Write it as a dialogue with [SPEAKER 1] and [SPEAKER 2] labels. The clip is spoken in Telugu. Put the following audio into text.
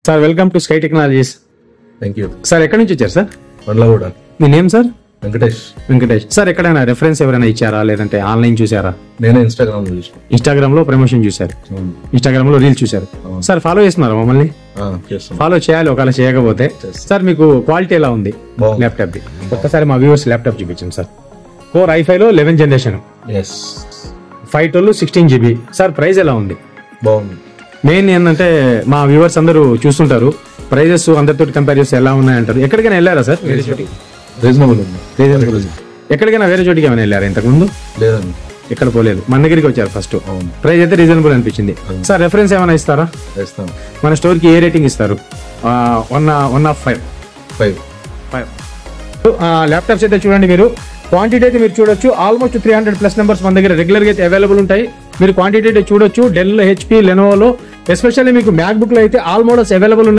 [SPEAKER 1] Sir welcome to Sky Technologies.
[SPEAKER 2] Thank you
[SPEAKER 1] sir ఎక్కడి నుంచి వచ్చారు సార్?
[SPEAKER 2] పండ్లగూడ.
[SPEAKER 1] మీ name sir?
[SPEAKER 2] Venkatesh.
[SPEAKER 1] Venkatesh sir, ఎక్కడైనా రెఫరెన్స్ ఎవరైనా ఇచ్చారా లేదంటే ఆన్లైన్ చూసారా?
[SPEAKER 2] నేనే ఇన్స్టాగ్రామ్ లో చూసాను.
[SPEAKER 1] ఇన్స్టాగ్రామ్ లో ప్రమోషన్ చూసారు, ఇన్స్టాగ్రామ్ లో రీల్స్ చూసారు. సార్ ఫాలో చేస్తున్నారా మమ్మల్ని? ఫాలో చేయాలి ఒకవేళ చేయకపోతే. సార్ మీకు క్వాలిటీ ఎలా ఉంది ల్యాప్టాప్ ది? ఒక్కసారి మా వ్యూవర్స్ ల్యాప్టాప్ చూపించండి సార్. కోర్ i5 లో 11th generation, 512 16 GB. Sir price ఎలా ఉంది?
[SPEAKER 2] బాగుంది.
[SPEAKER 1] మెయిన్ ఏంటంటే మా వ్యూవర్స్ అందరూ చూస్తుంటారు, ప్రైజెస్ అందరితో కంపేర్ చేస్తే ఎలా ఉన్నాయంటారు. ఎక్కడికైనా వెళ్ళారా సార్? వేరే చోటికి?
[SPEAKER 2] రీజనబుల్ ఉంది.
[SPEAKER 1] రీజనబుల్. ఎక్కడికైనా వేరే చోటికి ఏమైనా వెళ్ళారా ఇంతకు ముందు?
[SPEAKER 2] లేదండి,
[SPEAKER 1] ఎక్కడ పోలేదు, మన దగ్గరికి వచ్చారు ఫస్ట్. ప్రైస్ అయితే రీజనబుల్ అనిపించింది. సార్ రెఫరెన్స్ ఏమైనా ఇస్తారా?
[SPEAKER 2] ఇస్తాను.
[SPEAKER 1] మన స్టోర్ కి ఏ రేటింగ్ ఇస్తారు? 1 of 5. ల్యాప్టాప్స్ అయితే చూడండి మీరు, క్వాంటిటీ అయితే మీరు చూడొచ్చు. ఆల్మోస్ట్ 300+ నెంబర్స్ మన దగ్గర రెగ్యులర్ గా అయితే అవైలబుల్ ఉంటాయి. మీరు క్వాంటిటీ అయితే చూడొచ్చు. డెల్, HP, లెనోవోలో ఎస్పెషల్లీ మీకు మ్యాక్ బుక్ లో అయితే ఆల్ మోడల్స్ అవైలబుల్ ఉన్నాయి.